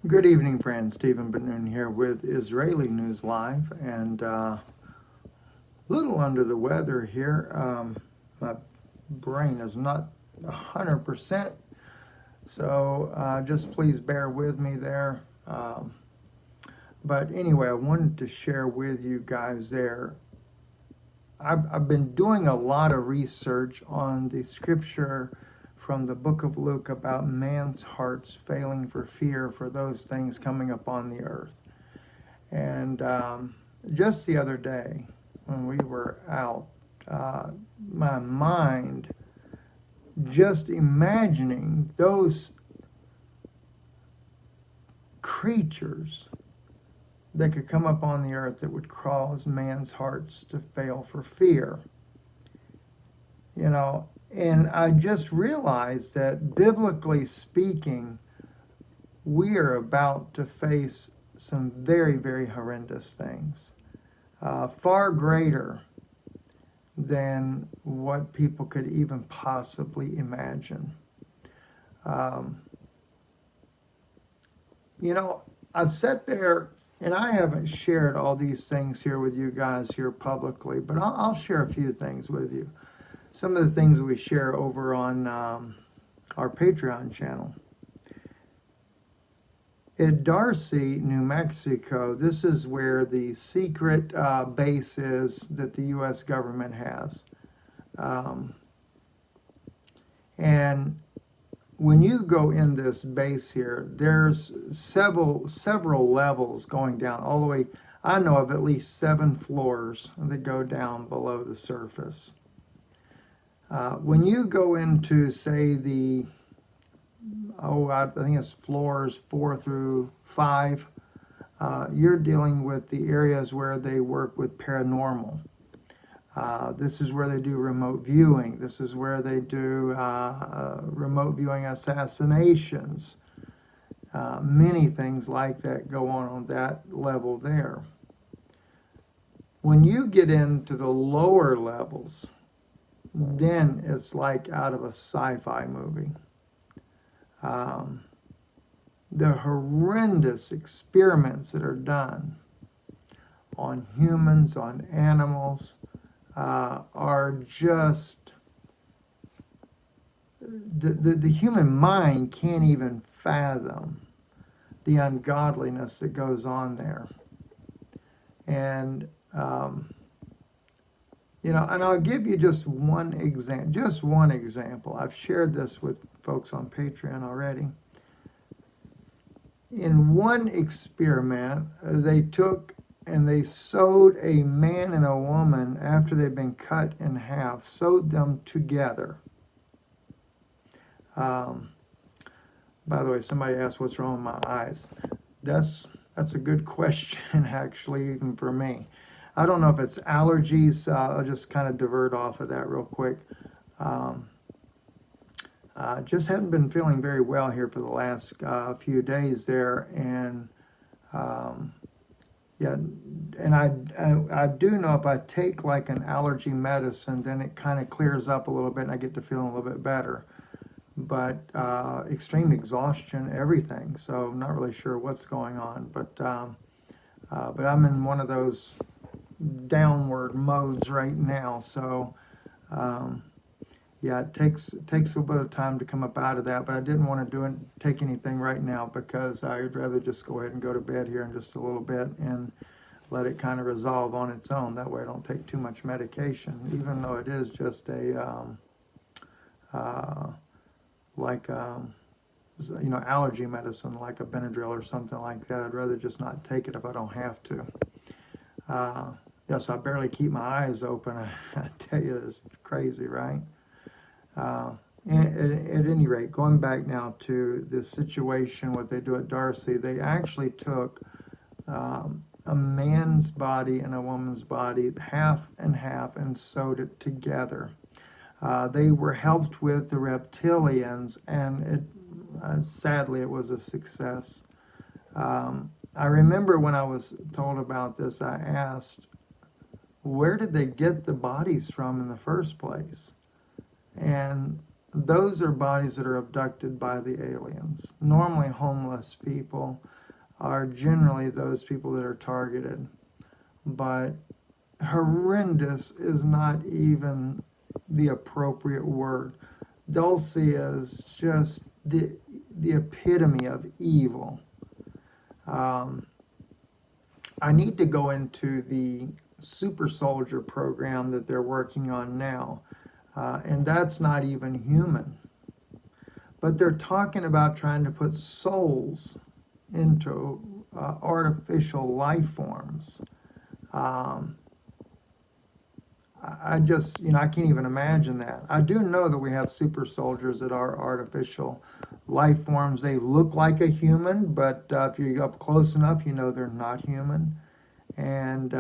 Good evening, friends. Stephen Benoon here with Israeli News Live, and a little under the weather here. My brain is not 100%, so just please bear with me there. But anyway, I wanted to share with you guys there. I've been doing a lot of research on the scripture from the book of Luke about man's hearts failing for fear for those things coming upon the earth. And just the other day, when we were out, my mind just imagining those creatures that could come up on the earth that would cause man's hearts to fail for fear. You know, and I just realized that biblically speaking, we are about to face some very, very horrendous things, far greater than what people could even possibly imagine. Um, you know, I've sat there and I haven't shared all these things here with you guys here publicly, but I'll share a few things with you. Some of the things we share over on our Patreon channel. At Darcy, New Mexico, this is where the secret base is that the U.S. government has. And when you go in this base here, there's several levels going down all the way. I know of at least 7 floors that go down below the surface. When you go into, say, I think it's floors 4 through 5, you're dealing with the areas where they work with paranormal. This is where they do remote viewing. This is where they do remote viewing assassinations. Many things like that go on that level there. When you get into the lower levels, then it's like out of a sci-fi movie. The horrendous experiments that are done on humans, on animals, are just, the human mind can't even fathom the ungodliness that goes on there. And and I'll give you just one example. I've shared this with folks on Patreon already. In one experiment, they took and they sewed a man and a woman after they'd been cut in half, sewed them together. By the way, somebody asked what's wrong with my eyes. That's a good question, actually, even for me. I don't know if it's allergies. I'll just kind of divert off of that real quick. Just haven't been feeling very well here for the last few days there, and I do know if I take like an allergy medicine, then it kind of clears up a little bit, and I get to feeling a little bit better. But extreme exhaustion, everything. So I'm not really sure what's going on, but I'm in one of those downward modes right now. So it takes a little bit of time to come up out of that, but I didn't want to take anything right now because I'd rather just go ahead and go to bed here in just a little bit and let it kind of resolve on its own. That way I don't take too much medication, even though it is just a allergy medicine like a Benadryl or something like that. I'd rather just not take it if I don't have to. Yes, I barely keep my eyes open. I tell you, it's crazy, right? At any rate, going back now to this situation, what they do at Darcy, they actually took a man's body and a woman's body, half and half, and sewed it together. They were helped with the reptilians, and sadly, it was a success. I remember when I was told about this, I asked, where did they get the bodies from in the first place? And those are bodies that are abducted by the aliens. Normally, homeless people are generally those people that are targeted, but horrendous is not even the appropriate word. Dulce is just the epitome of evil. I need to go into the super soldier program that they're working on now, and that's not even human. But they're talking about trying to put souls into artificial life forms. I just, I can't even imagine that. I do know that we have super soldiers that are artificial life forms. They look like a human, but if you're up close enough, you know they're not human. And,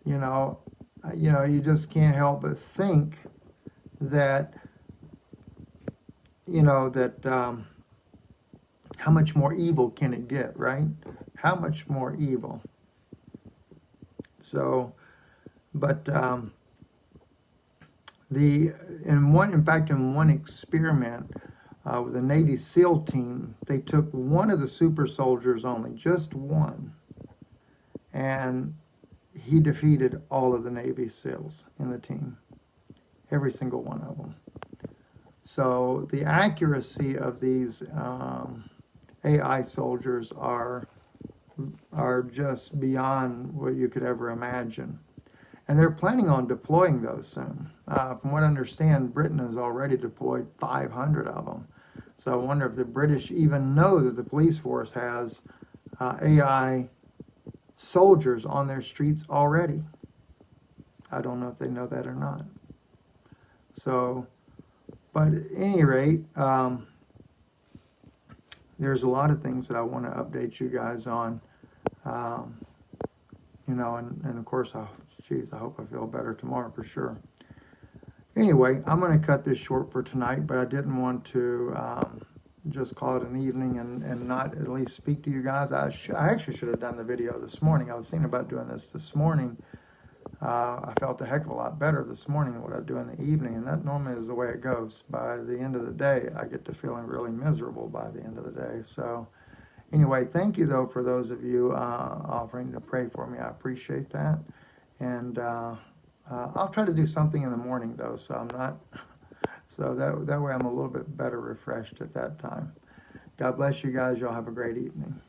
you just can't help but think that, how much more evil can it get, right? How much more evil? So, but in one experiment with the Navy SEAL team, they took one of the super soldiers only, just one, and he defeated all of the Navy SEALs in the team, every single one of them. So the accuracy of these AI soldiers are just beyond what you could ever imagine. And they're planning on deploying those soon. From what I understand, Britain has already deployed 500 of them. So I wonder if the British even know that the police force has AI soldiers on their streets already. I don't know if they know that or not. So, but at any rate, there's a lot of things that I want to update you guys on. And of course, I hope I feel better tomorrow for sure. Anyway, I'm going to cut this short for tonight, but I didn't want to just call it an evening and not at least speak to you guys. I actually should have done the video this morning. I was thinking about doing this morning. I felt a heck of a lot better this morning than what I do in the evening, and that normally is the way it goes. By the end of the day, I get to feeling really miserable by the end of the day. So anyway, thank you, though, for those of you offering to pray for me. I appreciate that. And I'll try to do something in the morning, though, so that way I'm a little bit better refreshed at that time. God bless you guys. Y'all have a great evening.